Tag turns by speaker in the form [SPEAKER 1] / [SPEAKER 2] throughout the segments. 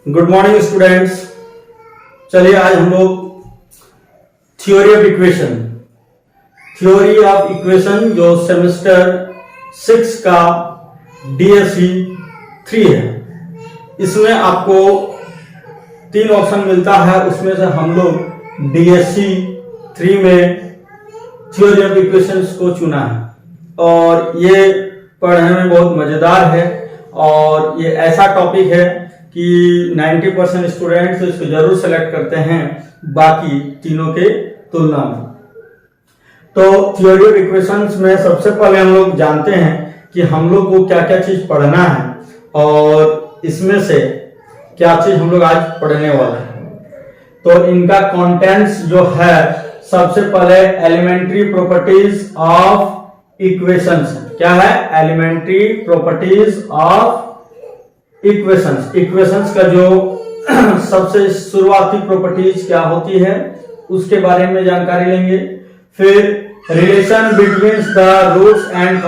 [SPEAKER 1] Good morning students. चलिए आज हम लोग थ्योरी ऑफ इक्वेशन जो सेमेस्टर 6 का DSE 3 है, इसमें आपको 3 ऑप्शन मिलता है। उसमें से हम लोग DSE 3 में थ्योरी ऑफ इक्वेशंस को चुना है और ये पढ़ने में बहुत मजेदार है और ये ऐसा टॉपिक है कि 90% स्टूडेंट्स इसको जरूर सेलेक्ट करते हैं बाकी तीनों के तुलना में। तो थ्योरी ऑफ इक्वेशंस में सबसे पहले हम लोग जानते हैं कि हम लोग को क्या क्या चीज पढ़ना है और इसमें से क्या चीज हम लोग आज पढ़ने वाले हैं। तो इनका कंटेंट्स जो है, सबसे पहले एलिमेंट्री प्रॉपर्टीज ऑफ इक्वेशंस। क्या है? एलिमेंट्री प्रॉपर्टीज ऑफ इक्वेशंस का जो सबसे शुरुआती प्रॉपर्टीज क्या होती है उसके बारे में जानकारी लेंगे। फिर relation between the roots and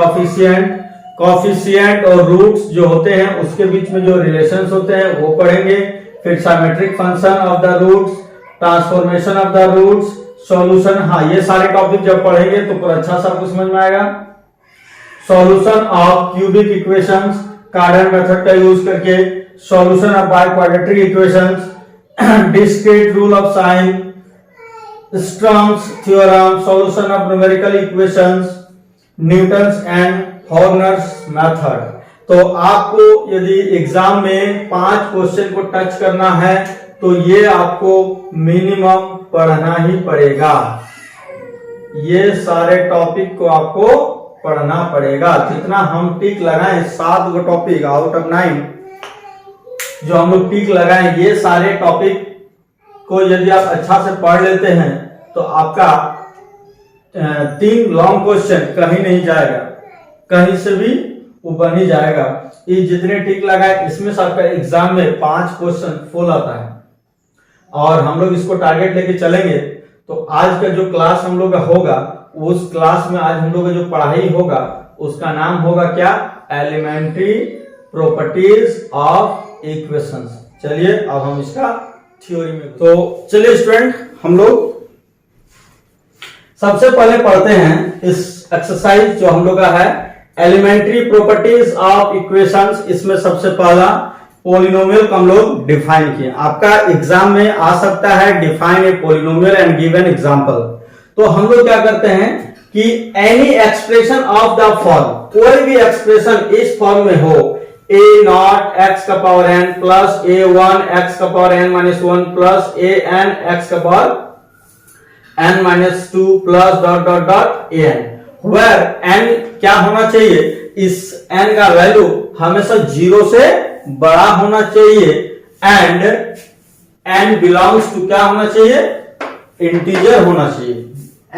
[SPEAKER 1] coefficient और रूट्स जो होते हैं उसके बीच में जो रिलेशंस होते हैं वो पढ़ेंगे। फिर symmetric function of the roots, transformation of the roots, solution. हाँ, ये सारे टॉपिक जब पढ़ेंगे तो पूरा अच्छा सबको समझ में आएगा। Solution of cubic equations, Cardan method का यूज करके solution of biquadratic equations, discrete rule of sign, Sturm's theorem, solution of numerical equations, Newton's and Horner's method. तो आपको यदि एग्जाम में 5 क्वेश्चन को टच करना है तो ये आपको मिनिमम पढ़ना ही पड़ेगा। ये सारे टॉपिक को आपको पढ़ना पड़ेगा। जितना हम टिक लगाएं, 7 गो टॉपिक आउट ऑफ 9 जो हम लोग टिक लगाएं, ये सारे टॉपिक को यदि आप अच्छा से पढ़ लेते हैं तो आपका 3 लॉन्ग क्वेश्चन कहीं नहीं जाएगा, कहीं से भी वो बन ही जाएगा। ये जितने टिक लगाए इसमें से आपका एग्जाम में 5 क्वेश्चन फुल आता है और हम लोग इसको टारगेट लेके चलेंगे। तो आज का जो क्लास हम लोग का होगा, उस क्लास में आज हम लोग का जो पढ़ाई होगा उसका नाम होगा क्या? Elementary properties of equations. चलिए अब हम इसका थ्योरी में, तो चलिए स्टूडेंट हम लोग सबसे पहले पढ़ते हैं इस एक्सरसाइज जो हम लोग का है एलिमेंट्री प्रॉपर्टीज ऑफ इक्वेशंस। इसमें सबसे पहला पोलिनोमियल को हम लोग डिफाइन किए। आपका एग्जाम में आ सकता है define a polynomial and give an example. तो हम लोग क्या करते हैं कि any expression of the form, कोई भी एक्सप्रेशन इस फॉर्म में हो, a0 x का power n plus a1 x का power n minus 1 plus an x का power n minus 2 plus dot dot dot an, where n क्या होना चाहिए? इस n का वैल्यू हमेशा 0 से बड़ा होना चाहिए एंड n बिलोंग्स टू क्या होना चाहिए? इंटीजर होना चाहिए।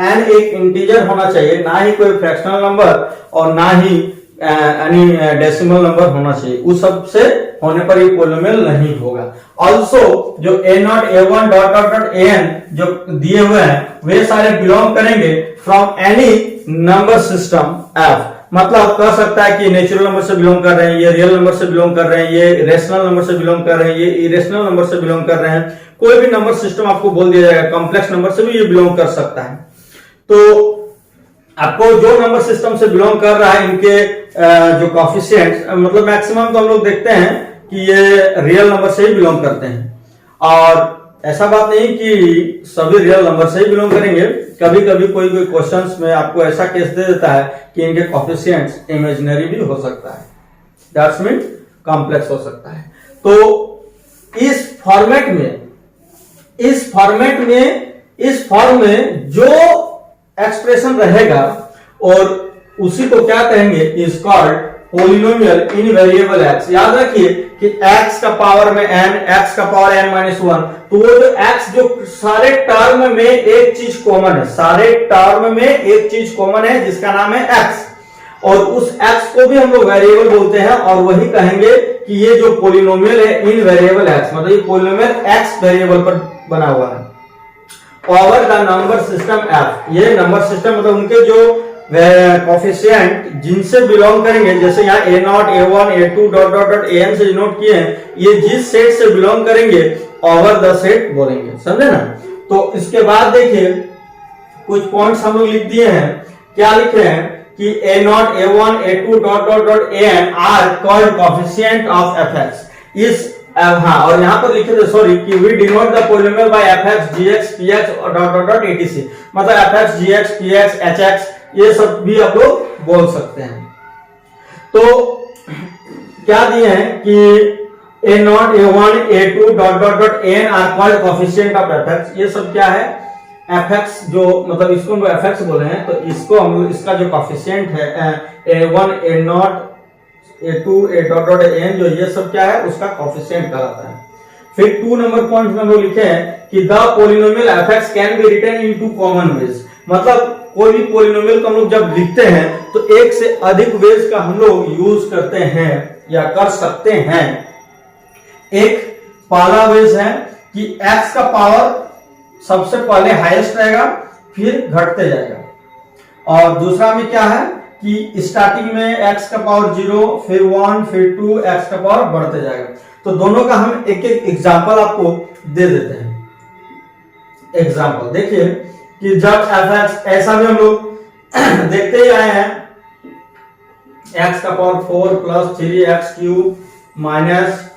[SPEAKER 1] n एक इंटीजर होना चाहिए, ना ही कोई फ्रैक्शनल नंबर और ना ही डेसिमल नंबर होना चाहिए। उस सब से होने पर ये पोलिनोमियल नहीं होगा। ऑल्सो जो a0 a1 dot dot dot an जो दिए हुए हैं वे सारे बिलोंग करेंगे from any number system f। मतलब कह सकता है कि नेचुरल नंबर से बिलोंग कर रहे हैं, ये रियल नंबर से बिलोंग कर रहे हैं, ये रेशनल नंबर से बिलोंग कर रहे हैं, ये इरेशनल नंबर से बिलोंग कर रहे हैं। कोई भी नंबर सिस्टम आपको बोल दिया जाएगा, कॉम्प्लेक्स नंबर से भी ये बिलोंग कर सकता है। तो आपको जो नंबर सिस्टम से बिलोंग कर रहा है इनके जो कॉफिशिएंट, मतलब मैक्सिमम तो हम लोग देखते हैं कि ये रियल नंबर से ही बिलोंग करते हैं। और ऐसा बात नहीं कि सभी रियल नंबर से ही बिलोंग करेंगे, कभी कभी कोई क्वेश्चंस में आपको ऐसा केस दे देता है कि इनके कॉफिशिएंट्स इमेजिनरी भी हो सकता है, दैट्स मीन कॉम्प्लेक्स हो सकता है। तो इस फॉर्म में जो एक्सप्रेशन रहेगा और उसी को क्या कहेंगे? Is called polynomial in variable x। याद रखिए कि x का पावर में n, x का पावर n माइनस 1, तो वो जो x जो सारे टर्म में एक चीज कॉमन है, सारे टर्म में एक चीज कॉमन है जिसका नाम है x, और उस x को भी हम लोग वेरिएबल बोलते हैं और वही कहेंगे कि ये जो पोलिनोमियल है इन वेरिएबल x, मतलब ये पोलिनोमियल x वेरिएबल पर बना हुआ है over the number system f। ये नंबर सिस्टम मतलब उनके जो कोफिशिएंट जिनसे बिलोंग करेंगे, जैसे यहाँ A0, A1, A2 dot dot dot AN से डिनोट किए हैं, ये जिस सेट से बिलोंग करेंगे ओवर द सेट बोलेंगे, समझे ना। तो इसके बाद देखिए कुछ पॉइंट्स हम लोग लिख दिए हैं। क्या लिख रहे हैं कि A0, A1, A2 dot dot dot AN are called coefficient of fx। इस हाँ, और यहाँ पर लिखे थे सॉरी कि we denote the polynomial by fx, gx, px और डॉट डॉट डॉट etc। मतलब fx, gx, px, hx ये सब भी आप लोग बोल सकते हैं। तो क्या दिए हैं कि A0, A1, A2 dot dot dot AN are called coefficient of fx। ये सब क्या है, fx जो मतलब इसको हम fx बोले हैं, तो इसको हम लोग इसका जो कोफिशिएंट है A1, A0, A2, A dot dot AN जो ये सब क्या है उसका कोफिशिएंट कहलाता है। फिर 2 नंबर पॉइंट में हम लोग लिखे हैं कि the polynomial fx can be written in 2 common ways. मतलब कोई भी पॉलिनोमियल को हम लोग जब लिखते हैं तो एक से अधिक वेज का हम लोग यूज करते हैं या कर सकते हैं। एक पहला वेज है कि x का पावर सबसे पहले हाईएस्ट रहेगा फिर घटते जाएगा, और दूसरा में क्या है कि स्टार्टिंग में x का पावर 0 फिर 1 फिर 2 x का पावर बढ़ते जाएगा। तो दोनों का हम एक एक एग्जांपल आपको दे देते हैं। एग्जांपल देखिए कि जब fx ऐसा भी हम लोग देखते ही आए हैं, x का power 4 plus 3x cube minus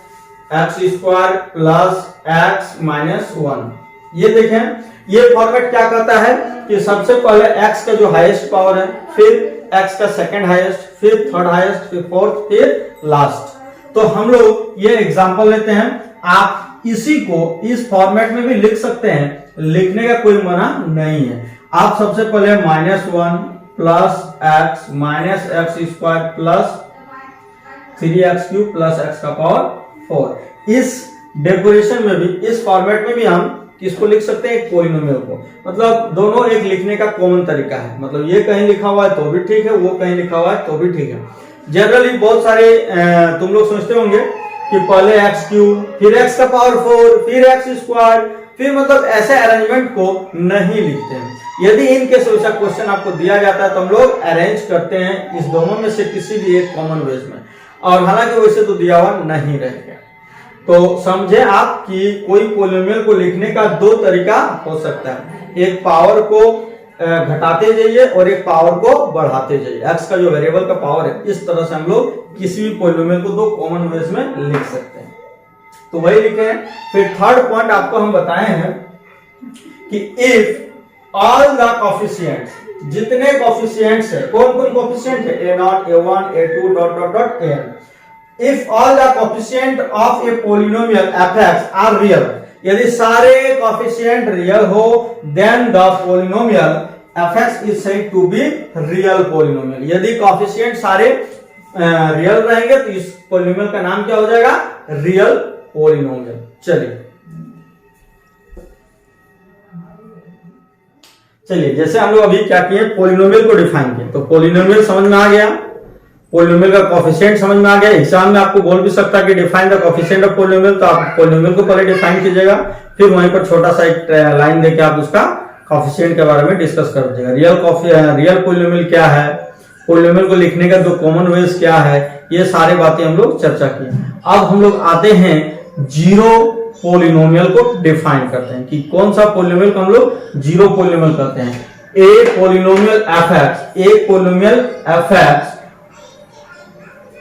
[SPEAKER 1] x square plus x minus 1। ये देखें, ये फॉर्मेट क्या कहता है कि सबसे पहले x का जो हाईएस्ट पावर है, फिर x का सेकंड हाईएस्ट, फिर थर्ड हाईएस्ट, फिर फोर्थ, फिर लास्ट। तो हम लोग ये एग्जांपल लेते हैं। आप इसी को इस फॉर्मेट में भी लिख सकते हैं, लिखने का कोई मना नहीं है। आप सबसे पहले -1 plus x minus x square plus 3x cube plus x का पावर 4। इस डेकोरेशन में भी, इस फॉर्मेट में भी हम किसको लिख सकते हैं, एक पॉलिनोमियल को। मतलब दोनों एक लिखने का कॉमन तरीका है। मतलब ये कहीं लिखा हुआ है तो भी ठीक है, वो कहीं लिखा हुआ है तो भी ठीक है। जनरली बहुत सारे तुम लोग सोचते होंगे कि पहले x क्यूब फिर x का पावर 4 फिर x स्क्वायर, फिर मतलब ऐसे अरेंजमेंट को नहीं लिखते हैं। यदि इन केस वैसा क्वेश्चन आपको दिया जाता है तो हम लोग अरेंज करते हैं इस दोनों में से किसी भी एक कॉमन वेज में, और हालांकि वैसे तो दिया हुआ नहीं रहेगा। तो समझे आप कि कोई पॉलिनोमियल को लिखने का 2 तरीका हो सकता है, एक पावर को घटाते जाइए और एक पावर को बढ़ाते जाइए। x का जो वेरिएबल का पावर है, इस तरह से हम लोग किसी भी पॉलिनोमियल को 2 कॉमन वेज में लिख सकते हैं। तो वही लिखे हैं। फिर थर्ड पॉइंट आपको हम बताए हैं कि इफ ऑल द कोफिशिएंट्स, जितने कोफिशिएंट्स है, कौन कौन कोफिशिएंट है, A0, A1, A2 dot dot dot AN, if all the coefficient of a polynomial fx are real, यदि सारे कोफिशिएंट रियल हो, then the polynomial fx is said to be real polynomial। यदि coefficient सारे real रहेंगे तो इस polynomial का नाम क्या हो जाएगा, रियल पॉलिनोमियल। चलिए जैसे हम लोग अभी क्या किए, पॉलिनोमियल को डिफाइन किए। तो पॉलिनोमियल समझ में आ गया, पॉलिनोमियल का कोफिशिएंट समझ में आ गया। एग्जाम में आपको बोल भी सकता है कि define the coefficient of polynomial, तो आप पॉलिनोमियल को पहले डिफाइन कीजिएगा, फिर वहीं पर छोटा सा एक लाइन देके आप उसका कोफिशिएंट के बारे में डिस्कस कर दीजिएगा। रियल पॉलिनोमियल क्या है, पॉलिनोमियल को लिखने का 2 कॉमन वेज क्या है, ये सारी बातें हम लोग चर्चा की। अब हम लोग आते हैं जीरो पॉलिनोमियल को डिफाइन करते हैं कि कौन सा पॉलिनोमियल को हम लोग जीरो पॉलिनोमियल कहते हैं। एक polynomial fx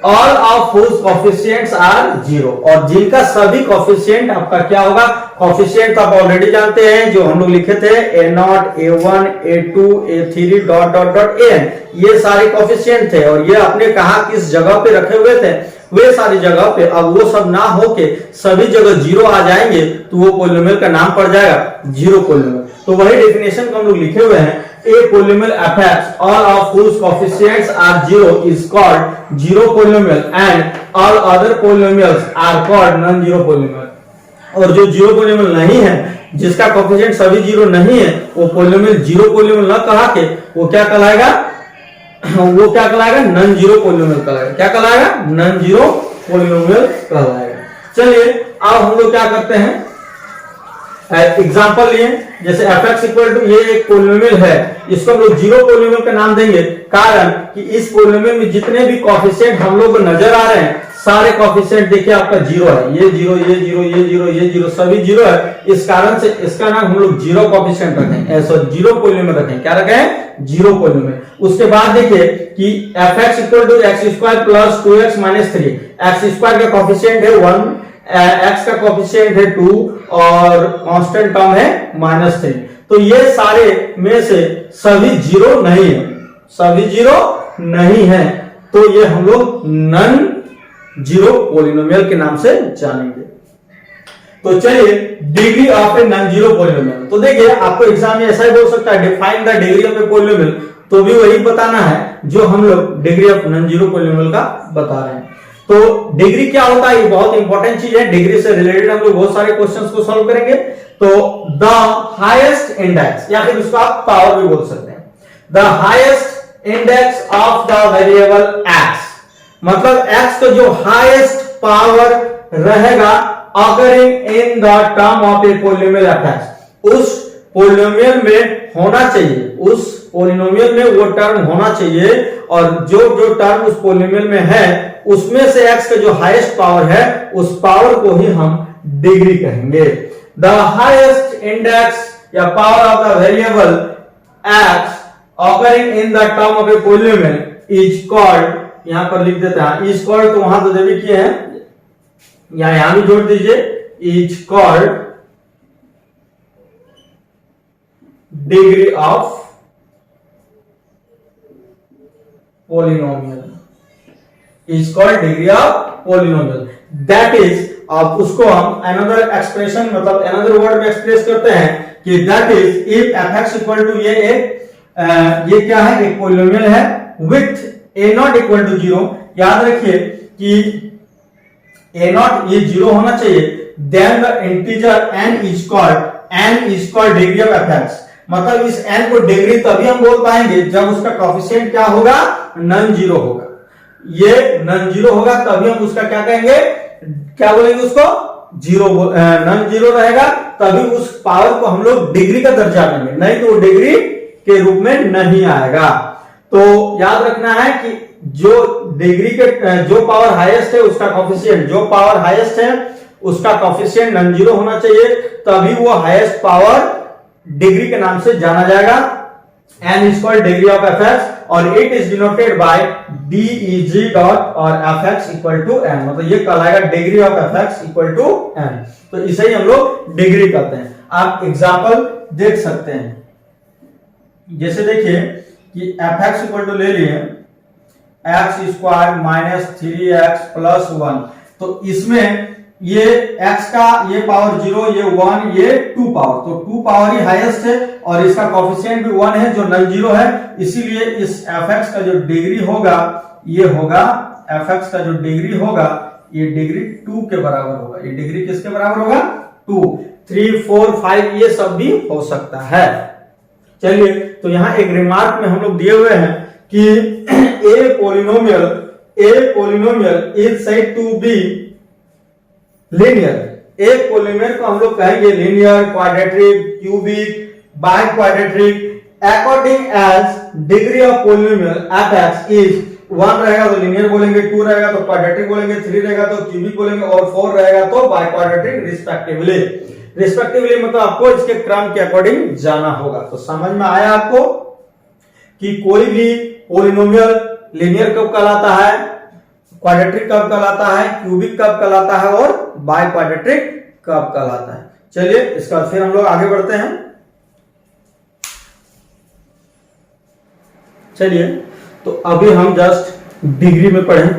[SPEAKER 1] all of whose coefficients are 0, और जिनका सभी कोफिशिएंट आपका क्या होगा, कोफिशिएंट तो आप ऑलरेडी जानते हैं जो हम लोग लिखे थे A0, A1, A2, A3 dot dot dot AN, ये सारे कोफिशिएंट थे। और ये आपने कहा किस जगह पे रखे हुए थे, वे सारी जगह पे। अब वो सब ना होके सभी जगह 0 आ जाएंगे तो वो पॉलिनोमियल का नाम पड़ जाएगा जीरो पॉलिनोमियल। तो वही डेफिनेशन को हम लोग लिखे हुए हैं, a polynomial fx all of whose coefficients are 0 is called zero polynomial and all other polynomials are called non-zero polynomial। और जो जीरो पॉलिनोमियल नहीं है, जिसका कोफिशिएंट सभी 0 नहीं है, वो पॉलिनोमियल जीरो पॉलिनोमियल न कहा के वो क्या कहलाएगा, नॉन जीरो पॉलिनोमियल कहलाएगा। क्या कहलाएगा, नॉन जीरो पॉलिनोमियल कहलाएगा। चलिए अब हम लोग क्या करते हैं, एग्जाम्पल लिए, जैसे fx इक्वल टू ये एक पोलिनोमियल है, इसको हम लोग जीरो पोलिनोमियल का नाम देंगे, कारण कि इस पोलिनोमियल में जितने भी कॉफिशिएंट हम लोग को नजर आ रहे हैं सारे कॉफिशिएंट देखिए आपका जीरो है, ये जीरो ये जीरो ये जीरो ये जीरो सभी जीरो है, इस कारण से इसका नाम हम लोग जीरो कॉफिशिएंट रखें, ऐसा जीरो पोलिनोमियल रखें, क्या रखें, जीरो पोलिनोमियल। उसके बाद देखिए कि fx equal to x square plus 2x minus 3, x square का कॉफिशिएंट है 1, x का कॉफिशिएंट है 2 और कांस्टेंट टर्म है -3। तो ये सारे में से सभी जीरो नहीं है, सभी जीरो नहीं है, तो ये हम लोग नन जीरो पोलिनोमियल के नाम से जानेंगे। तो चलिए degree of a non zero polynomial, तो देखिए आपको एग्जाम में ऐसा ही बोल सकता है define the degree of A polynomial, तो भी वही बताना है जो हम लोग degree of non zero polynomial का बता रहे हैं। तो डिग्री क्या होता है, ये बहुत इंपॉर्टेंट चीज है, डिग्री से रिलेटेड हम लोग बहुत सारे क्वेश्चंस को सॉल्व करेंगे। तो द हाईएस्ट इंडेक्स, या फिर उसको आप पावर भी बोल सकते हैं, the highest index of the variable x, मतलब x का जो हाईएस्ट पावर रहेगा occurring in the term of a polynomial fx, उस पोलिनोमियल में होना चाहिए, उस पोलिनोमियल में वो टर्म होना चाहिए, और जो जो टर्म उस पोलिनोमियल में है उसमें से x का जो हाईएस्ट पावर है उस पावर को ही हम डिग्री कहेंगे। द हाईएस्ट इंडेक्स या power of the variable x occurring in the term of a polynomial is called, यहां पर लिख देते हैं इज कॉल्ड, तो वहां तो जब भी किए हैं या यहां भी जोड़ दीजिए, is called degree of polynomial, is called degree of polynomial. That is, अब उसको हम अनदर एक्सप्रेशन मतलब अनदर वर्ड में एक्सप्रेस करते हैं कि that is if fx equal to ये क्या है, एक पोलिनोमियल है with a not equal to 0, याद रखिए कि a नॉट ये 0 होना चाहिए, then the integer n is called degree of fx, मतलब इस n को डिग्री तभी हम बोल पाएंगे जब उसका कोएफिशिएंट क्या होगा, नॉन जीरो होगा, ये नॉन जीरो होगा तभी हम उसका क्या कहेंगे, क्या बोलेंगे उसको, जीरो, नॉन जीरो रहेगा तभी उस पावर को हम लोग डिग्री का दर्जा देंगे, नहीं तो डिग्री के रूप में नहीं आएगा। तो याद रखना है कि जो डिग्री के जो पावर हाईएस्ट है उसका कोएफिशिएंट, जो पावर हाईएस्ट है उसका कोएफिशिएंट नॉन जीरो होना चाहिए, तभी वो हाईएस्ट पावर डिग्री के नाम से जाना जाएगा। n is called degree of fx और it is denoted by deg dot और fx इक्वल टू n, मतलब ये कहलाएगा degree of fx equal to n। तो इसे ही हम लोग डिग्री कहते हैं। आप एग्जांपल देख सकते हैं, जैसे देखिए कि fx इक्वल टू ले लिए x square minus 3x plus 1, तो इसमें ये x का ये पावर 0, ये 1, ये 2 पावर, तो 2 पावर ही हाईएस्ट है और इसका कोएफिशिएंट भी 1 है जो नॉन जीरो है, इसीलिए इस fx का जो डिग्री होगा ये होगा, fx का जो डिग्री होगा ये डिग्री 2 के बराबर होगा। ये डिग्री किसके बराबर होगा, 2, 3, 4, 5 ये सब भी हो सकता है। चलिए, तो यहां एक रिमार्क में हम लोग दिए हुए हैं कि a polynomial is said to be linear. एक पोलिनोमियल को हम लोग कहेंगे linear, quadratic, cubic, biquadratic according as degree of polynomial fx is 1 रहेगा तो लीनियर बोलेंगे, 2 रहेगा तो क्वाड्रेटिक बोलेंगे, 3 रहेगा तो क्यूबिक बोलेंगे और 4 रहेगा तो बाय क्वाड्रेटिक रिस्पेक्टिवली मतलब आपको इसके क्रम के अकॉर्डिंग जाना होगा। तो समझ में आया आपको कि कोई भी पोलिनोमियल लीनियर कब कहलाता है, क्वाड्रेटिक कब कहलाता है, क्यूबिक कब कहलाता है और बाय क्वाड्रेटिक कब कहलाता है। चलिए, इसका फिर हम लोग आगे बढ़ते हैं। चलिए, तो अभी हम जस्ट डिग्री में पढ़ें,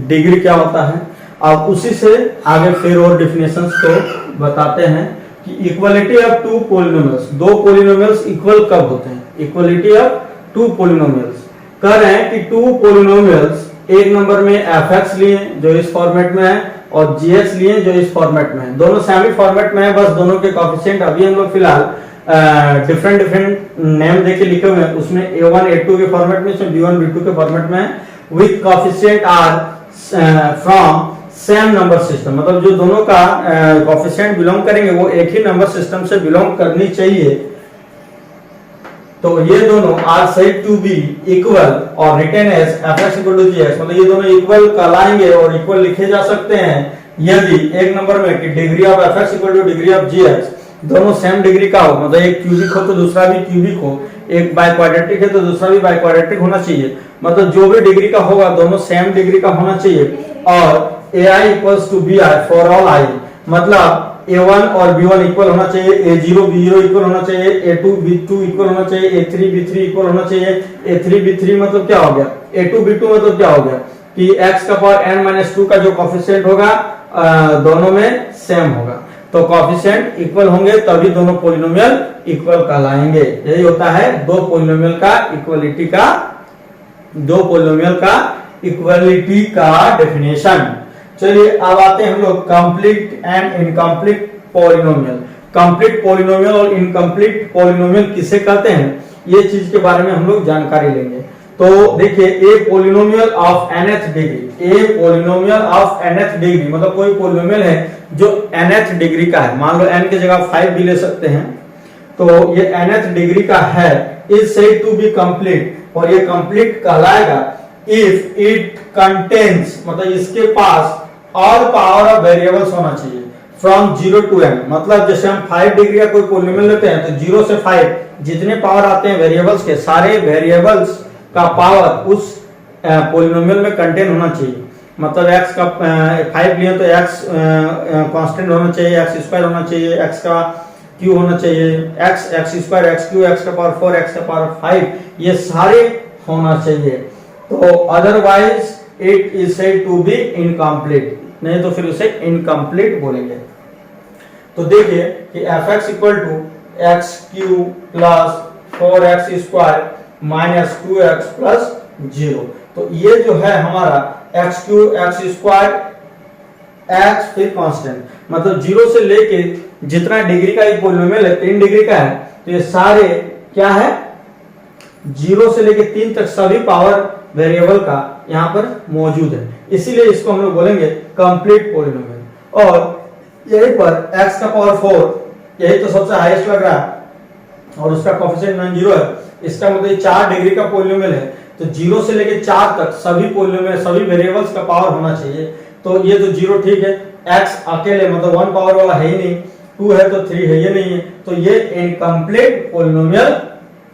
[SPEAKER 1] डिग्री क्या होता है, अब उसी से आगे फिर और डिफिनेशंस को बताते हैं कि इक्वलिटी ऑफ टू पोलिनोमियल्स, दो पोलिनोमियल्स इक्वल कब होते हैं, इक्वलिटी ऑफ टू पोलिनोमियल्स। कह रहे हैं कि टू पोलिनोमियल्स, एक नंबर में fx लिए जो इस फॉर्मेट में है और gx लिए जो इस फॉर्मेट में है, दोनों सेमी फॉर्मेट में है, बस दोनों के कोएफिशिएंट अभी हम लोग फिलहाल डिफरेंट नेम देके लिखे हुए हैं, उसमें a1 a2 के फॉर्मेट में, b1 b2 के फॉर्मेट में है, with coefficient are from same number system, मतलब जो दोनों का कोएफिशिएंट बिलोंग करेंगे वो एक ही नंबर सिस्टम से बिलोंग करनी चाहिए। तो ये दोनों are said to be equal और written as fx equal to gx, मतलब ये दोनों इक्वल कहलाएंगे और इक्वल लिखे जा सकते हैं यदि एक नंबर में कि degree of fx equal two degree of gx दोनों सेम डिग्री का हो, मतलब एक क्यूबिक हो तो दूसरा भी क्यूबिक हो, एक बाय क्वाड्रेटिक है तो दूसरा भी बाय क्वाड्रेटिक होना चाहिए, मतलब जो भी डिग्री का होगा दोनों सेम डिग्री का होना चाहिए। और ai equals to bi for all i, मतलब a1 और b1 इक्वल होना चाहिए, a0 b0 इक्वल होना चाहिए, a2 b2 इक्वल होना चाहिए, a3 b3 इक्वल होना चाहिए। a3 b3 मतलब क्या हो गया, a2 b2 मतलब क्या हो गया कि x का पावर n-2 का जो कोएफिशिएंट होगा दोनों में सेम होगा, तो कोएफिशिएंट इक्वल होंगे तभी दोनों पॉलिनोमियल इक्वल कहलाएंगे। यही होता है दो पॉलिनोमियल का इक्वलिटी का डेफिनेशन। चलिए अब आते हैं हम लोग complete and incomplete polynomial. Complete polynomial और इनकम्प्लीट पॉलिनोमियल किसे कहते हैं ये चीज के बारे में हम लोग जानकारी लेंगे। तो देखिए a polynomial of nth degree, a polynomial of nth degree मतलब कोई पॉलिनोमियल है जो nth डिग्री का है, मान लो n की जगह 5 भी ले सकते हैं, तो ये nth डिग्री का है, is said to be complete, और ये कंप्लीट कहलाएगा इफ इट कंटेन्स, मतलब इसके पास ऑल पावर ऑफ वेरिएबल्स होना चाहिए फ्रॉम 0 to n, मतलब जैसे हम 5 डिग्री का कोई पॉलिनोमियल लेते हैं तो 0 से 5 जितने पावर आते हैं वेरिएबल्स के, सारे वेरिएबल्स का पावर उस पॉलिनोमियल में कंटेन होना चाहिए। मतलब x का 5 लिए तो x कांस्टेंट होना चाहिए, x स्क्वायर होना चाहिए, x का क्यू होना चाहिए, x square, x cube, x का पावर 4, x का पावर 5, ये सारे होना चाहिए। तो otherwise it is said to be incomplete, नहीं तो फिर उसे इनकम्प्लीट बोलेंगे। तो देखिए कि fx equal to x cube plus 4x square minus 2x plus 0, तो ये जो है हमारा x cube x square x फिर कांस्टेंट, मतलब 0 से लेके जितना डिग्री का ये पॉलिनोमियल है 3 डिग्री का है, तो ये सारे क्या है 0 से लेके 3 तक सभी पावर वेरिएबल का यहाँ पर मौजूद है, इसीलिए इसको हम लोग बोलेंगे कंप्लीट पॉलिनोमियल। और यहीं पर x का पावर 4 यही तो सबसे हाईएस्ट लग रहा है और उसका कोएफिशिएंट नॉन जीरो है, इसका मतलब 4 डिग्री का पॉलिनोमियल है, तो 0 से लेके 4 तक सभी पॉलिनोमियल सभी वेरिएबल्स का पावर होना चाहिए। तो ये तो 0 ठीक है, x अकेले मतलब 1 पावर वाला है ही नहीं, 2 है तो 3 है, ये नहीं है, तो ये इनकम्प्लीट पॉलिनोमियल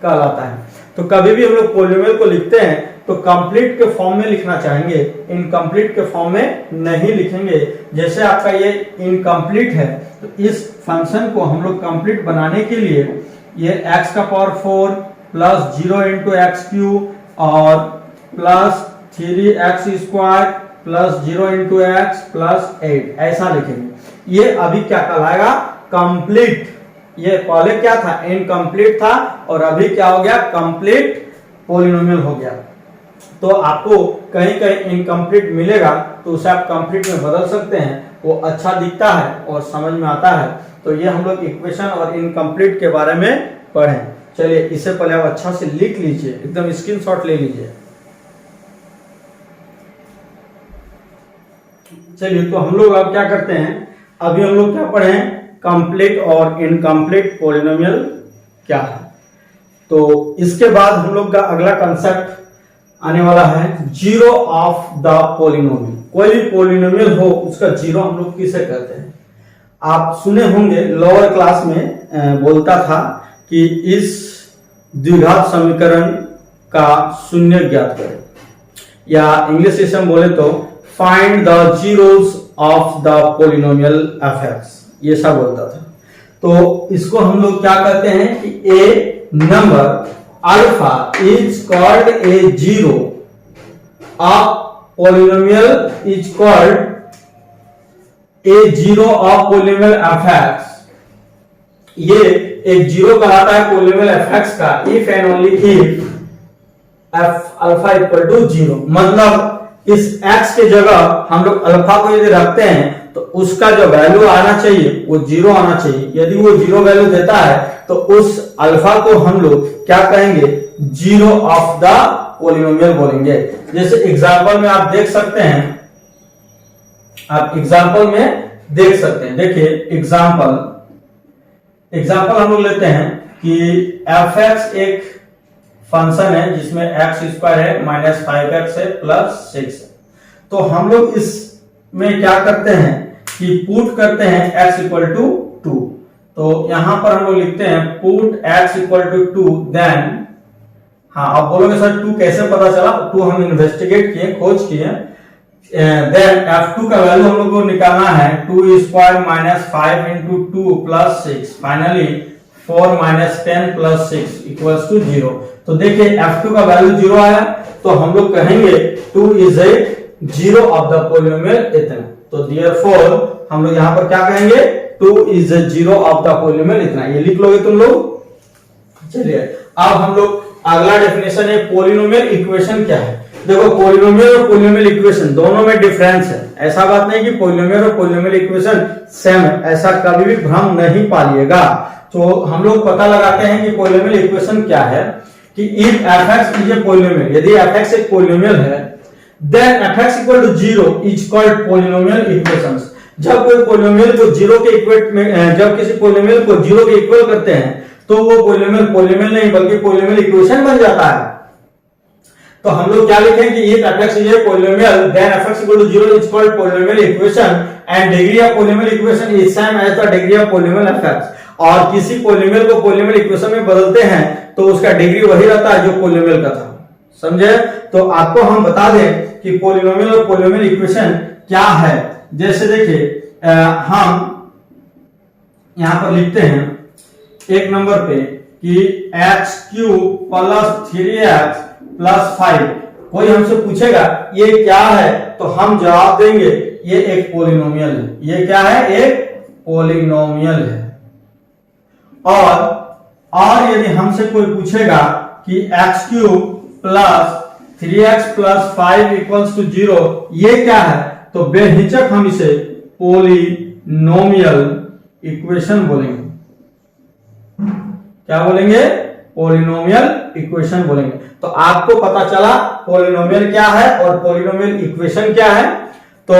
[SPEAKER 1] कहलाता है। तो कभी भी हम लोग पॉलिनोमियल को लिखते हैं तो कंप्लीट के फॉर्म में लिखना चाहेंगे, इनकम्प्लीट के फॉर्म में नहीं लिखेंगे। जैसे आपका ये इनकम्प्लीट है तो इस फंक्शन को हम लोग कंप्लीट बनाने के लिए ये x का power 4 plus 0 into x cube और plus 3x square plus 0 into x plus 8 ऐसा लिखेंगे। ये अभी क्या कहलाएगा कंप्लीट, ये पहले क्या था इनकम्प्लीट था और अभी क्या हो गया कंप्लीट पॉलिनोमियल हो गया। तो आपको कहीं कहीं इनकम्प्लीट मिलेगा तो उसे आप कंप्लीट में बदल सकते हैं, वो अच्छा दिखता है और समझ में आता है। तो ये हम लोग इक्वेशन और इनकम्प्लीट के बारे में पढ़ें। चलिए इसे पहले आप अच्छा से लिख लीजिए, एकदम स्क्रीनशॉट ले लीजिए। चलिए तो हम लोग अब क्या करते हैं, अभी हम लोग क्या पढ़ें कंप्लीट और इनकम्प्लीट पॉलिनोमियल क्या है। तो इसके बाद हम लोग का अगला कंसेप्ट आने वाला है जीरो ऑफ द पॉलिनोमियल। कोई भी पॉलिनोमियल हो उसका जीरो हम लोग किसे कहते हैं। आप सुने होंगे लोअर क्लास में बोलता था कि इस द्विघात समीकरण का शून्य ज्ञात करें, या इंग्लिश में बोले तो find the zeros of the polynomial fx, ये सब बोलता था। तो इसको हम लोग क्या कहते हैं कि a number alpha is called a zero, of polynomial is called a zero of polynomial fx। ये एक जीरो कहलाता है पॉलिनोमियल fx का if and only if f alpha equal to zero, मतलब इस x के जगह हम लोग अल्फा को यदि रखते हैं तो उसका जो वैल्यू आना चाहिए वो जीरो आना चाहिए। यदि वो जीरो वैल्यू देता है तो उस अल्फा को हम लोग क्या कहेंगे जीरो ऑफ द पॉलिनोमियल बोलेंगे। जैसे एग्जांपल में आप देख सकते हैं आप एग्जाम्पल में देख सकते हैं। देखिए एग्जाम्पल हम लोग लेते हैं कि f(x) एक फंक्शन है जिसमें x² है -5x है +6 है। तो हम लोग इसमें क्या करते हैं कि पुट करते हैं x = 2। तो यहां पर हम लोग लिखते हैं पुट x = 2, देन आप बोलोगे सर 2 कैसे पता चला? 2 हम इन्वेस्टिगेट किए, खोज किए। देन f2 का वैल्यू हम लोग को निकालना है 2² - 5 × 2 + 6, फाइनली 4 - 10 + 6 = 0। तो देखिए f2 का वैल्यू 0 आया, तो हम लोग कहेंगे 2 is a 0 of the polynomial इतना। तो therefore हम लोग यहां पर क्या कहेंगे? 2 is a 0 of the polynomial इतना। ये लिख लोगे तुम लोग। चलिए अब हम लोग अगला डेफिनेशन है पॉलिनोमियल इक्वेशन क्या है। देखो पॉलिनोमियल और पॉलिनोमियल इक्वेशन दोनों में डिफरेंस है। ऐसा बात नहीं कि पॉलिनोमियल और पॉलिनोमियल इक्वेशन सेम है, ऐसा कभी भी भ्रम नहीं पालिएगा। तो हम लोग पता लगाते हैं कि पॉलिनोमियल इक्वेशन क्या है कि if f(x) is a polynomial, यदि f(x) एक पॉलिनोमियल है, then f(x) = 0 is called polynomial equations. जब कोई पॉलिनोमियल को 0 के इक्वेट में, जब किसी पॉलिनोमियल को 0 के इक्वल करते हैं तो वो पॉलिनोमियल नहीं बल्कि पॉलिनोमियल इक्वेशन बन जाता है। तो हम लोग क्या लिखें कि if f(x) is a polynomial then f(x) = 0 is called polynomial equation and degree of polynomial equation is same as the degree of polynomial f(x). और किसी पॉलिनोमियल को पॉलिनोमियल इक्वेशन में बदलते हैं तो उसका डिग्री वही रहता है जो पॉलिनोमियल का था। समझे? तो आपको हम बता दें कि पॉलिनोमियल और पॉलिनोमियल इक्वेशन क्या है। जैसे देखिए हम यहां पर लिखते हैं एक नंबर पे कि x³ + 3x + 5। कोई हमसे पूछेगा ये क्या है, तो हम जवाब देंगे ये एक पॉलिनोमियल है। ये क्या है? एक पॉलिनोमियल है। और यदि हमसे कोई पूछेगा कि x³ + 3x + 5 = 0 ये क्या है, तो बेहिचक हम इसे पॉलिनोमियल इक्वेशन बोलेंगे। क्या बोलेंगे? पॉलिनोमियल इक्वेशन बोलेंगे। तो आपको पता चला पॉलिनोमियल क्या है और पॉलिनोमियल इक्वेशन क्या है। तो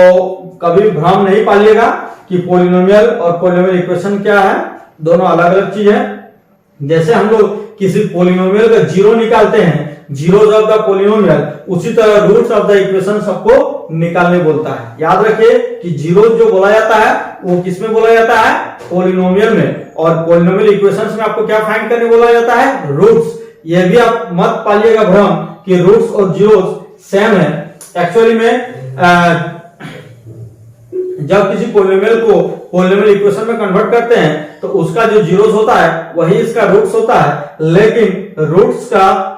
[SPEAKER 1] कभी भ्रम नहीं पालिएगा कि पॉलिनोमियल और पॉलिनोमियल इक्वेशन क्या है, दोनों अलग अलग चीज है। जैसे हम लोग किसी पॉलिनोमियल का 0 निकालते हैं, जीरोस ऑफ द पॉलिनोमियल, उसी तरह रूट्स ऑफ द इक्वेशन सबको निकालने बोलता है। याद रखिए कि जीरोस जो बोला जाता है वो किसमें बोला जाता है? पॉलिनोमियल में। और पॉलिनोमियल इक्वेशंस में आपको क्या फाइंड करने बोला जाता है? रूट्स। ये भी आप मत पालिएगा भ्रम कि रूट्स और जीरोस सेम है। एक्चुअली में जब किसी पॉलिनोमियल को पॉलिनोमियल इक्वेशन में कन्वर्ट करते हैं तो उसका जो जीरोस होता है वही इसका रूट्स होता है, लेकिन रूट्स का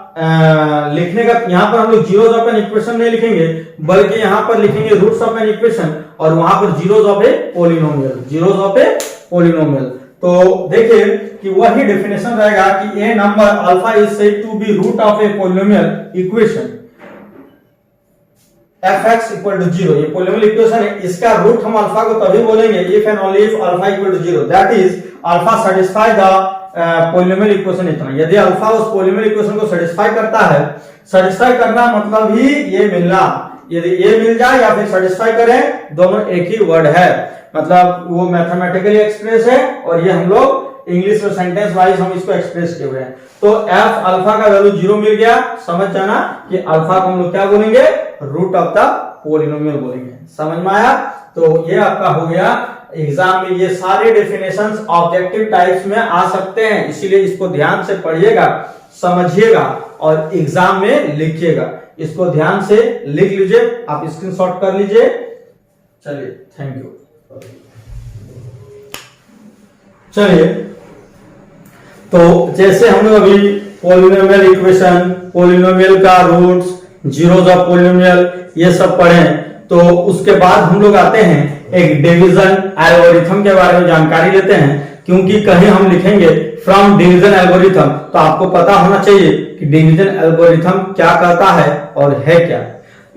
[SPEAKER 1] लिखने का यहाँ पर हम लोग जीरोस ऑफ एन इक्वेशन नहीं लिखेंगे, बल्कि यहाँ पर लिखेंगे रूट्स ऑफ एन इक्वेशन और वहां पर zeros of a polynomial, zeros of a polynomial. तो देखिए कि वही डेफिनेशन रहेगा कि a number alpha is said to be root of a polynomial equation f(x) = 0। ये पॉलिनोमियल इक्वेशन है, इसका रूट हम अल्फा को तभी बोलेंगे if and only if alpha = 0, that is alpha satisfy the polynomial equation इतना। यदि अल्फा उस पॉलिनोमियल इक्वेशन को सैटिस्फाई करता है, सैटिस्फाई करना मतलब ही ये मिलना, यदि ये मिल जाए या फिर सैटिस्फाई करें, दोनों एक ही वर्ड है, मतलब वो मैथमेटिकली एक्सप्रेस है और ये हम लोग इंग्लिश में सेंटेंस वाइज हम इसको एक्सप्रेस किए हुए हैं। तो f अल्फा का वैल्यू 0 मिल गया, समझ जाना कि अल्फा को हम लोग क्या बोलेंगे? रूट ऑफ द पॉलिनोमियल बोलेंगे। समझ में आया? तो ये आपका हो गया। एग्जाम में ये सारे डेफिनेशंस ऑब्जेक्टिव टाइप्स में आ सकते हैं, इसीलिए इसको ध्यान से पढ़िएगा, समझिएगा और एग्जाम में लिखिएगा। इसको ध्यान से लिख लीजिए, आप स्क्रीनशॉट कर लीजिए। चलिए, थैंक यू। चलिए, तो जैसे हम लोग अभी पॉलिनोमियल इक्वेशन, पॉलिनोमियल का रूट्स, जीरोस ऑफ पॉलिनोमियल ये सब पढ़े, तो उसके बाद हम लोग आते हैं एक डिवीजन एल्गोरिथम के बारे में जानकारी लेते हैं, क्योंकि कहीं हम लिखेंगे फ्रॉम डिवीजन एल्गोरिथम, तो आपको पता होना चाहिए कि डिवीजन एल्गोरिथम क्या कहता है और है क्या।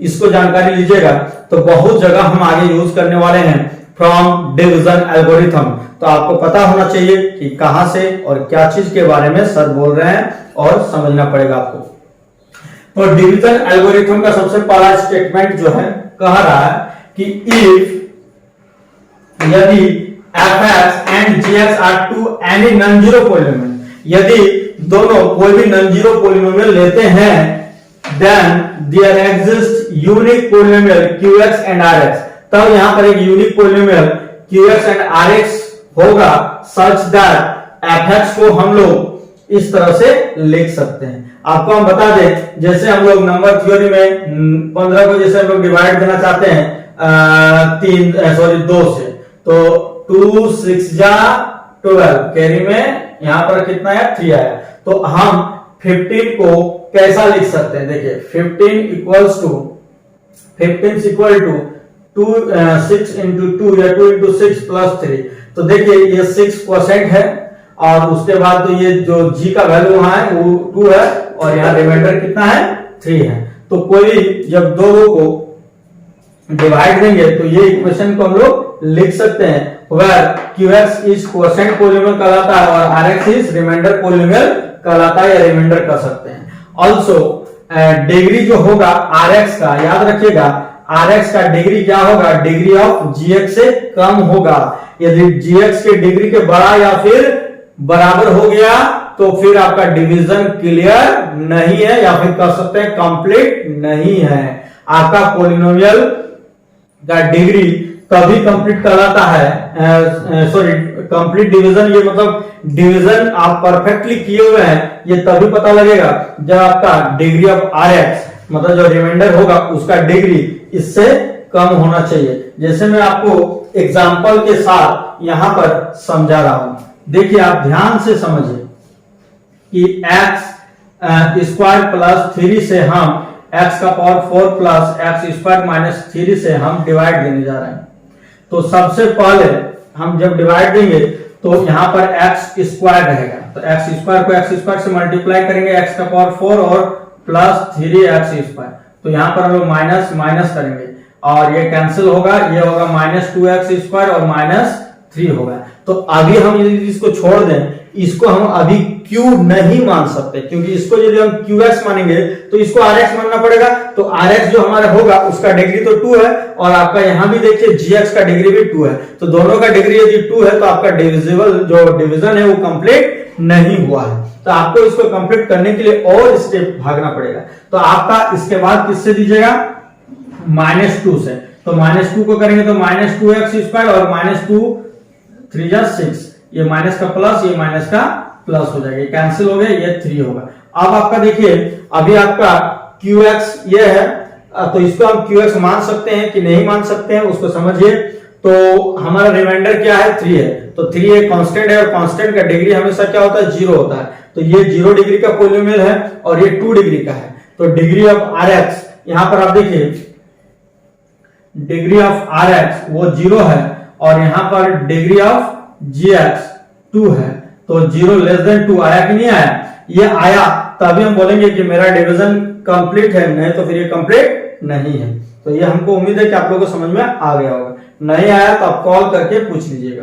[SPEAKER 1] इसको जानकारी लीजिएगा। तो बहुत जगह हम आगे यूज करने वाले हैं फ्रॉम डिवीजन एल्गोरिथम, तो आपको पता होना चाहिए कि कहां से और क्या चीज के बारे में सर बोल रहे हैं और समझना पड़ेगा आपको। तो डिवीजन एल्गोरिथम का सबसे पहला स्टेटमेंट जो है कह रहा है कि इफ यदि fx and gx are two any non zero polynomial, यदि दोनों कोई भी नॉन जीरो पॉलिनोमियल लेते हैं, then there exist unique polynomial qx and rx, तब यहां पर एक unique polynomial qx and rx होगा सच दैट fx को हम लोग इस तरह से लिख सकते हैं। आपको हम बता दें, जैसे हम लोग नंबर थ्योरी में 15 को जैसे हम लोग डिवाइड देना चाहते हैं 2 से, तो 2 6 जा 12, कैरी में यहां पर कितना है 3 आया, तो हम 15 को कैसा लिख सकते हैं, देखिए 15 इक्वल टू 6 इंटू 2 या 2 इंटू 6 प्लस 3, तो देखिए ये 6% है और उसके बाद तो ये जो g का वैल्यू वहां है वो 2 है और यहाँ रिमाइंडर कितना है 3 है। तो कोई जब दो को डिवाइड देंगे तो ये इक्वेशन को हम लोग लिख सकते हैं, where qx is quotient polynomial कहलाता है और rx इज रिमाइंडर पॉलिनोमियल कहलाता है या रिमाइंडर कह सकते हैं। ऑल्सो डिग्री जो होगा rx का, याद रखिएगा rx का डिग्री क्या होगा, डिग्री ऑफ gx से कम होगा। यदि gx के डिग्री के बड़ा या फिर बराबर हो गया तो फिर आपका डिवीजन क्लियर नहीं है या फिर कह सकते हैं कंप्लीट नहीं है। आपका पॉलिनोमियल का डिग्री तभी कंप्लीट कहलाता है, सॉरी कंप्लीट डिवीजन, ये मतलब डिवीजन आप परफेक्टली किए हुए हैं, ये तभी पता लगेगा जब आपका डिग्री ऑफ rx मतलब जो रिमाइंडर होगा उसका डिग्री इससे कम होना चाहिए। जैसे मैं आपको एग्जांपल के साथ यहां पर समझा रहा हूं, देखिए आप ध्यान से समझिए कि x स्क्वायर प्लस 3 से हम x का power 4 plus x square minus 3 से हम डिवाइड देने जा रहे हैं। तो सबसे पहले हम जब डिवाइड देंगे तो यहाँ पर x स्क्वायर रहेगा, तो x स्क्वायर को x स्क्वायर से मल्टीप्लाई करेंगे, x का पावर 4 और प्लस 3x स्क्वायर, तो यहाँ पर हम लोग माइनस माइनस करेंगे और ये कैंसिल होगा, ये होगा माइनस 2x स्क्वायर और माइनस 3 होगा। तो अभी हम यदि इसको छोड़ दें, इसको हम अभी q नहीं मान सकते, क्योंकि इसको यदि हम qx मानेंगे तो इसको rx मानना पड़ेगा, तो rx जो हमारा होगा उसका डिग्री तो 2 है और आपका यहां भी देखिए gx का डिग्री भी 2 है, तो दोनों का डिग्री यदि 2 है तो आपका डिविजिबल जो डिवीजन है वो कंप्लीट नहीं हुआ है। तो आपको इसको कंप्लीट करने के लिए और स्टेप भागना पड़ेगा, तो आपका इसके बाद किससे दीजिएगा, -2 से, तो -2 को करेंगे तो माइनस 2x स्क्वायर और -2 3 जा 6, ये माइनस का प्लस ये माइनस का प्लस हो जाएगा, कैंसिल हो गया, ये 3 होगा। अब आपका देखिए अभी आपका qx ये है, तो इसको हम qx मान सकते हैं कि नहीं मान सकते हैं उसको समझिए। तो हमारा रिमाइंडर क्या है 3 है, तो 3 एक कांस्टेंट है और कांस्टेंट का डिग्री हमेशा क्या होता है 0 होता है, तो ये 0 डिग्री का पॉलिनोमियल है और ये 2 डिग्री का है, तो डिग्री ऑफ rx यहां पर आप देखिए डिग्री ऑफ rx वो 0 है और यहां पर डिग्री ऑफ gx 2 है, तो 0 लेस देन 2 आया कि नहीं आया, ये आया, तभी हम बोलेंगे कि मेरा डिवीजन कंप्लीट है, नहीं तो फिर ये कंप्लीट नहीं है। तो ये हमको उम्मीद है कि आप लोगों को समझ में आ गया होगा, नहीं आया तो आप कॉल करके पूछ लीजिएगा।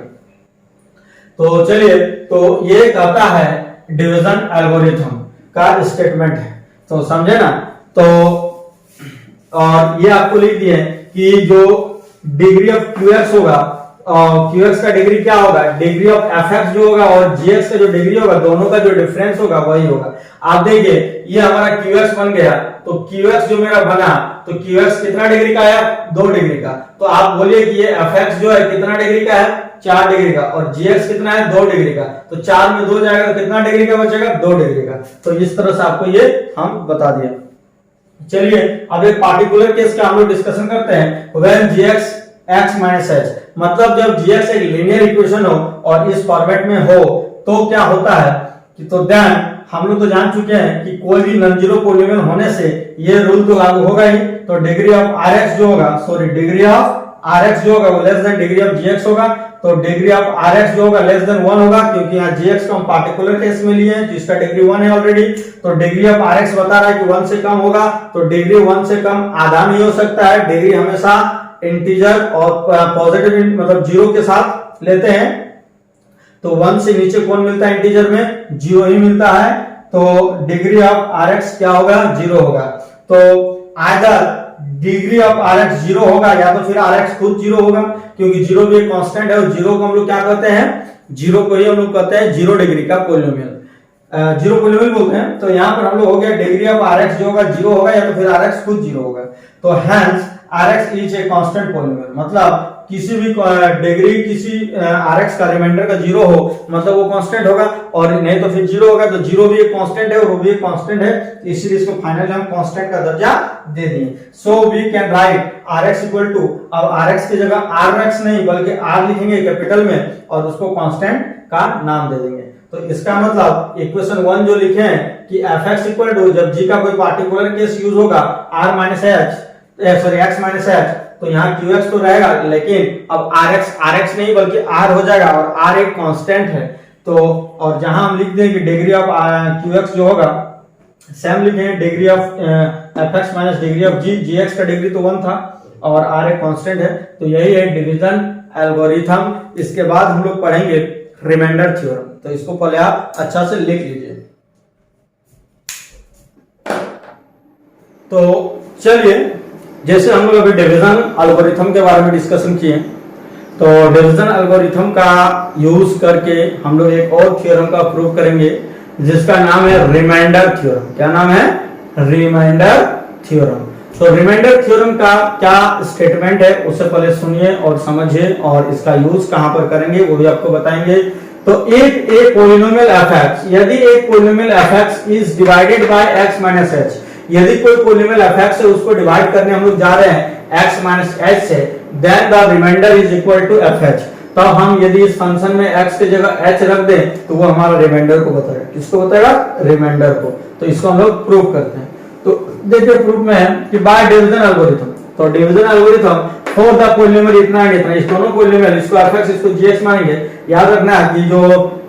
[SPEAKER 1] तो चलिए, तो ये कहता है डिवीजन एल्गोरिथम का स्टेटमेंट है, तो समझे ना। तो और ये आपको लिख दिए कि जो डिग्री ऑफ qx होगा, qx का डिग्री क्या होगा, डिग्री ऑफ fx जो होगा और gx का जो डिग्री होगा, दोनों का जो डिफरेंस होगा वही होगा। आप देखिए ये हमारा qx बन गया, तो qx जो मेरा बना, तो qx कितना डिग्री का आया 2 डिग्री का, तो आप बोलिए कि ये fx जो है कितना डिग्री का है 4 डिग्री का और gx कितना है 2 डिग्री का, तो 4 में 2 जाएगा तो कितना डिग्री का बचेगा 2 डिग्री का। तो इस तरह से आपको ये हम बता दिया। चलिए अब एक पार्टिकुलर केस का हम लोग डिस्कशन करते हैं, when gx x minus h, मतलब जब gx एक लीनियर इक्वेशन हो और इस फॉर्मेट में हो तो क्या होता है कि, तो देन हम लोग तो जान चुके हैं कि कोई भी नॉन जीरो पॉलिनोमियल होने से ये रूल तो लागू होगा ही, तो डिग्री ऑफ rx जो होगा, सॉरी डिग्री ऑफ rx जो होगा वो less than degree of gx होगा, तो डिग्री ऑफ rx जो होगा लेस देन 1 होगा, क्योंकि यहाँ gx को हम पार्टिकुलर केस में लिए हैं जिसका डिग्री 1 है ऑलरेडी, तो डिग्री ऑफ rx बता रहा है कि 1 से कम होगा, तो डिग्री 1 से कम आधा नहीं हो सकता है, डिग्री हमेशा इंटीजर और पॉजिटिव मतलब 0 के साथ लेते हैं, तो 1 से नीचे कौन मिलता है इंटीजर में 0 ही मिलता है, तो डिग्री ऑफ rx क्या होगा 0 होगा। तो either degree of r x zero होगा या तो फिर आर एक्स खुद जीरो होगा, क्योंकि जीरो भी एक कांस्टेंट है और जीरो को हम लोग क्या कहते हैं, जीरो को ही हम लोग कहते हैं जीरो डिग्री का पॉलिनोमियल, जीरो पॉलिनोमियल बोलते हैं। तो यहाँ पर हम लोग हो गया डिग्री ऑफ आर एक्स जो होगा जीरो होगा या तो फिर आर एक्स खुद जीरो होगा। तो hence r x is a constant polynomial, मतलब किसी भी डिग्री किसी आर एक्स का रिमाइंडर का जीरो हो मतलब वो कांस्टेंट होगा, और नहीं तो फिर जीरो होगा। तो जीरो भी एक कांस्टेंट है और वो भी एक कांस्टेंट है, इसीलिए इसको फाइनली हम कांस्टेंट का दर्जा दे दिए। So we can write r x equal to, अब आर एक्स की जगह आर एक्स नहीं बल्कि आर लिखेंगे कैपिटल में और उसको कांस्टेंट का नाम दे देंगे। तो इसका मतलब इक्वेशन 1 जो लिखे हैं कि एफ एक्स इक्वल टू, जब जी का कोई पार्टिकुलर केस यूज होगा r minus h sorry x minus h, तो यहाँ क्यू एक्स तो रहेगा, लेकिन अब आर एक्स नहीं बल्कि आर हो जाएगा और आर एक कांस्टेंट है। तो और जहां हम लिख देंगे डिग्री ऑफ क्यू एक्स जो होगा सेम लिखेंगे degree of f x minus degree of g, g x का डिग्री तो 1 था और आर एक कांस्टेंट है। तो यही है डिवीजन एल्गोरिथम। इसके बाद हम लोग पढ़ेंगे रिमाइंडर थ्योरम, तो इसको पहले आप अच्छा से लिख लीजिए। तो चलिए, जैसे हम लोग अभी डिवीजन एल्गोरिथम के बारे में डिस्कशन किए, तो डिवीजन एल्गोरिथम का यूज करके हम लोग एक और थ्योरम का प्रूव करेंगे जिसका नाम है रिमाइंडर थ्योरम। क्या नाम है? Remainder theorem. तो रिमाइंडर थ्योरम का क्या स्टेटमेंट है उससे पहले सुनिए और समझिए, और इसका यूज कहां पर करेंगे वो भी आपको बताएंगे। तो एक पॉलिनोमियल एफ, यदि एक polynomial F is divided bye x minus H, यदि कोई पॉलिनोमियल एफ से उसको डिवाइड करने हम लोग जा रहे हैं x माइनस एच से, then the remainder is equal to f h. तो हम यदि इस फंक्शन में x की जगह h रख दें तो वो हमारा रिमाइंडर को बताएगा। किसको बताएगा? रिमाइंडर को। तो इसको हम लोग प्रूव करते हैं। तो देखिए प्रूफ में है कि बाय डिवीजन एल्गोरिथम, तो division algorithm for the polynomial इतना इतना, इस दोनों पॉलिनोमियल, इसको एफ इसको gx मानेंगे। याद रखना कि जो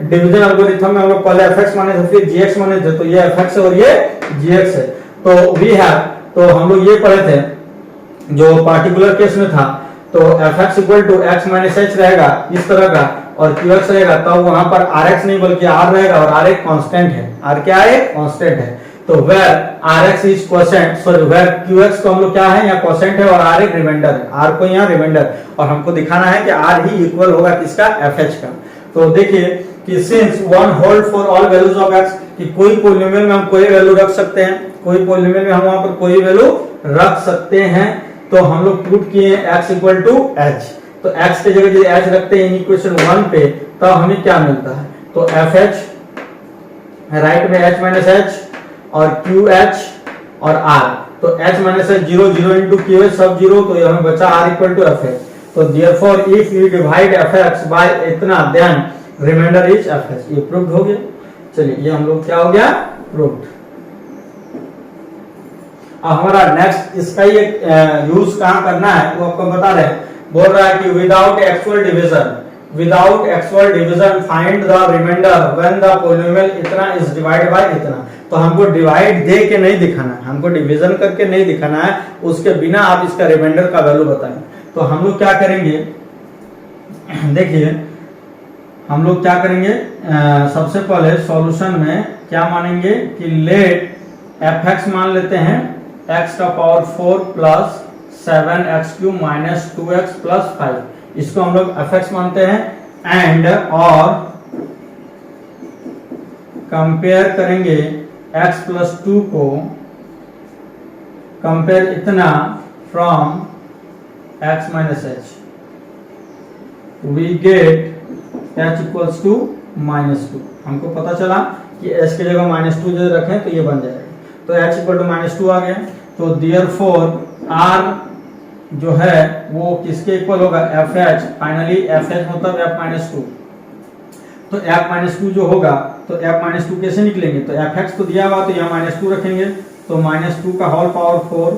[SPEAKER 1] डिवीजन एल्गोरिथम में हम लोग पहले fx माने थे फिर gx माने थे, तो ये fx है और ये gx है। तो वी हैव, तो हम लोग ये पढ़े थे जो पार्टिकुलर केस में था, तो fx equal to x minus h रहेगा इस तरह का, और qx रहेगा तब वहां पर rx नहीं बल्कि r रहेगा, और r एक कांस्टेंट है। r क्या है? कांस्टेंट है। तो where rx is quotient, sorry where qx को हम लोग क्या है? यहाँ क्वोशेंट है और r एक रिमाइंडर है, r को यहाँ रिमाइंडर, और हमको दिखाना है कि r ही इक्वल होगा किसका? fh का। तो देखिए कि since one hold for all values of x, कि कोई पॉलिनोमियल में हम कोई वैल्यू रख सकते हैं, कोई पॉलिनोमियल में हम वहां पर कोई वैल्यू रख सकते हैं, तो हम लोग पुट किए x इक्वल टू h। तो x की जगह यदि h रखते हैं इक्वेशन 1 पे, तो हमें क्या मिलता है? तो fh राइट में h माइनस h और qh और r, तो h minus h 0 0 into qh सब 0, तो ये हमें बचा r इक्वल टू fh। तो therefore if you divide fx by इतना, देन रिमाइंडर इज fh। ये प्रूव्ड हो गया। चलिए ये हम लोग क्या हो गया? प्रूव्ड। अब हमारा नेक्स्ट इसका ही यूज कहां करना है वो आपको बता रहे हैं। बोल रहा है कि without actual division find the remainder when the polynomial इतना इज डिवाइडेड बाय इतना। तो हमको डिवाइड दे के नहीं दिखाना है, हमको डिवीजन करके नहीं दिखाना है, उसके बिना आप इसका रिमाइंडर का वैल्यू बताएं। तो हम लोग क्या करेंगे, देखिए हम लोग क्या करेंगे, सबसे पहले सॉल्यूशन में क्या मानेंगे कि लेट fx मान लेते हैं x का power 4 plus 7x³ minus 2x plus 5, इसको हम लोग fx मानते हैं। एंड और कंपेयर करेंगे x प्लस 2 को, कंपेयर इतना from x minus h, we get h equals to -2। हमको पता चला कि h की जगह -2 जो रखें तो ये बन जाएगा, तो h इक्वल टू -2 आ गया। तो देयरफॉर r जो है वो किसके इक्वल होगा? fh। फाइनली fh मतलब f-2, तो f-2 जो होगा तो f-2 कैसे निकलेंगे? तो fx तो दिया हुआ तो यहाँ -2 रखेंगे, तो -2 का होल पावर 4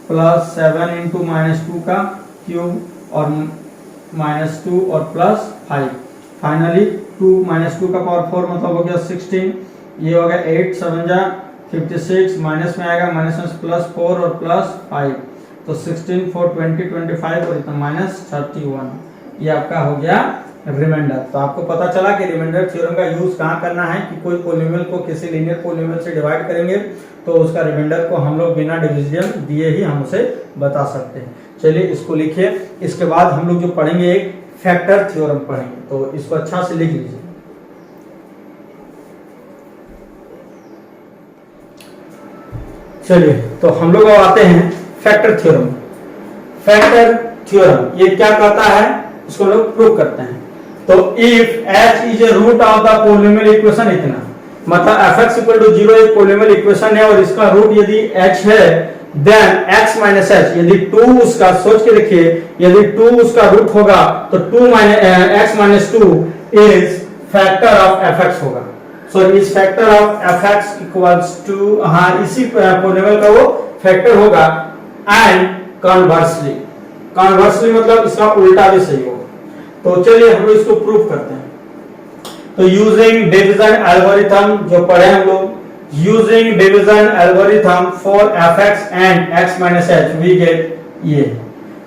[SPEAKER 1] प्लस 7 इंटू -2 का क्यूब और -2 और प्लस 5, फाइनली 2 -2 का पावर 4 मतलब हो गया 16, ये हो गया 8 7 जा 56, माइनस में आएगा माइनस में प्लस 4 और प्लस 5, तो 16 4 20 25 और इतना -31, ये आपका हो गया रिमाइंडर। तो आपको पता चला कि रिमाइंडर थ्योरम का यूज कहाँ करना है कि कोई पॉलिनोमियल को किसी लीनियर पॉलिनोमियल से डिवाइड करेंगे तो उसका रिमाइंडर को हम लोग बिना डिवीजन दिए ही हम उसे बता सकते हैं। चलिए इसको लिखिए। इसके बाद हम लोग जो पढ़ेंगे एक फैक्टर थ्योरम पढ़ेंगे, तो इसको अच्छा से लिख लीजिए। चलिए तो हम लोग अब आते हैं फैक्टर थ्योरम। फैक्टर थ्योरम ये क्या कहता है, इसको लोग प्रूव करते हैं। तो if h is a root of the polynomial equation, इतना मतलब fx इक्वल टू 0 एक पॉलिनोमियल इक्वेशन है और इसका रूट यदि h है, देन x माइनस h, यदि 2 उसका, सोच के देखिए, यदि 2 उसका रूट होगा तो 2 x minus 2 is factor of fx होगा। सो इस factor of fx equals to, हाँ इसी पॉलिनोमियल का वो फैक्टर होगा। एंड कन्वर्सली, कन्वर्सली मतलब इसका उल्टा भी सही होगा। तो चलिए हम लोग इसको प्रूव करते हैं। तो यूजिंग डिवीजन एल्गोरिथम जो पढ़े हम लोग, using division algorithm for fx and x minus h we get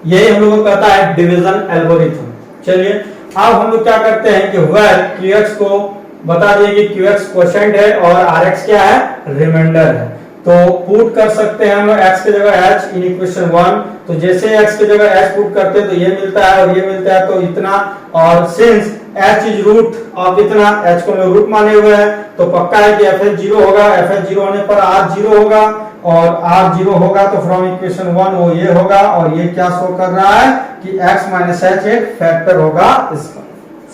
[SPEAKER 1] ये हम लोग को कहता है डिवीजन एल्गोरिथम। चलिए अब हम लोग क्या करते हैं कि वेयर qx को बता दिए कि qx क्वोशिएंट है और rx क्या है, रिमाइंडर है। तो पुट कर सकते हैं हम लोग x की जगह h इन इक्वेशन 1। तो जैसे x की जगह h पुट करते हैं तो ये मिलता है और ये मिलता है, तो इतना, और since h is root of इतना, h को हम रूट माने हुए हैं, तो पक्का है कि fh 0 होगा। fh 0 होने पर r 0 होगा और r 0 होगा तो फ्रॉम इक्वेशन 1 वो ये होगा। और ये क्या शो कर रहा है कि x माइनस h एक फैक्टर होगा इसका।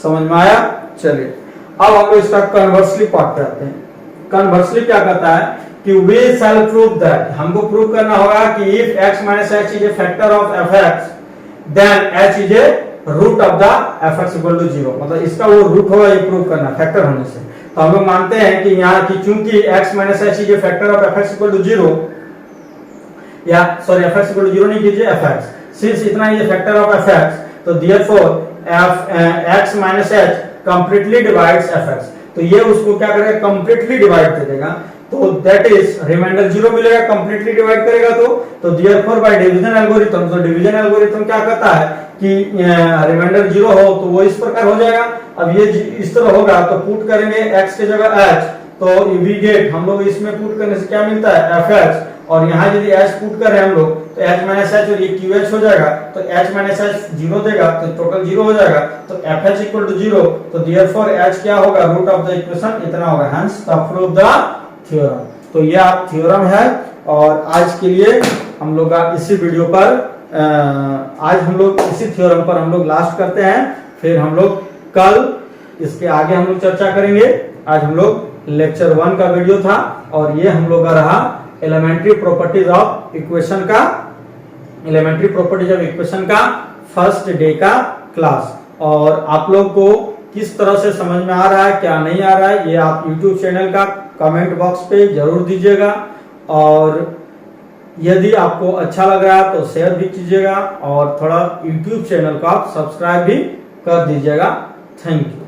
[SPEAKER 1] समझ में आया? चलिए अब हम लोग इसका कन्वर्सली पार्ट करते हैं। कन्वर्सली क्या कहता है कि we shall prove that, हमको प्रूव करना होगा कि if x minus h is a factor of fx, then h is a root of the fx equal to 0, मतलब इसका वो रूट होगा, ये प्रूव करना फैक्टर होने से। तो हम लोग मानते हैं कि यहाँ की चूंकि x minus h is a factor of fx equal to 0, या सॉरी fx equal to 0 नहीं कीजिए, fx, since इतना ये फैक्टर ऑफ fx, तो therefore x minus h completely divides fx, तो ये उसको क्या करेगा, कंप्लीटली डिवाइड कर देगा। तो दैट इज रिमाइंडर 0 मिलेगा, कंप्लीटली डिवाइड करेगा। तो देयरफॉर बाय डिवीजन एल्गोरिथम, तो डिवीजन एल्गोरिथम क्या कहता है कि रिमाइंडर 0 हो तो वो इस प्रकार हो जाएगा। अब ये इस तरह होगा तो पुट करेंगे x की जगह h, तो वी गेट, हम लोग इसमें पुट करने से क्या मिलता है, fx, और यहाँ यदि h पुट कर रहे हैं हम लोग तो h माइनस h और ये qh हो जाएगा, तो h माइनस h 0 देगा तो टोटल 0 हो जाएगा। तो fh इक्वल टू 0, तो देयरफॉर h क्या होगा, रूट ऑफ द इक्वेशन इतना होगा, hence the prove the theorem. तो ये आप थ्योरम है। और आज के लिए हम लोग इसी वीडियो पर आज हम लोग इसी थ्योरम पर हम लोग लास्ट करते हैं, फिर हम लोग कल इसके आगे हम लोग चर्चा करेंगे। आज हम लोग लेक्चर 1 का वीडियो था और ये हम लोग का रहा एलिमेंट्री प्रॉपर्टीज ऑफ इक्वेशन का, एलिमेंट्री प्रॉपर्टीज ऑफ इक्वेशन का फर्स्ट डे का क्लास। और आप लोग को किस तरह से समझ में आ रहा है, क्या नहीं आ रहा है, ये आप YouTube चैनल का कमेंट बॉक्स पे जरूर दीजिएगा। और यदि आपको अच्छा लग रहा है तो शेयर भी कीजिएगा और थोड़ा YouTube चैनल को आप सब्सक्राइब भी कर दीजिएगा। Thank you.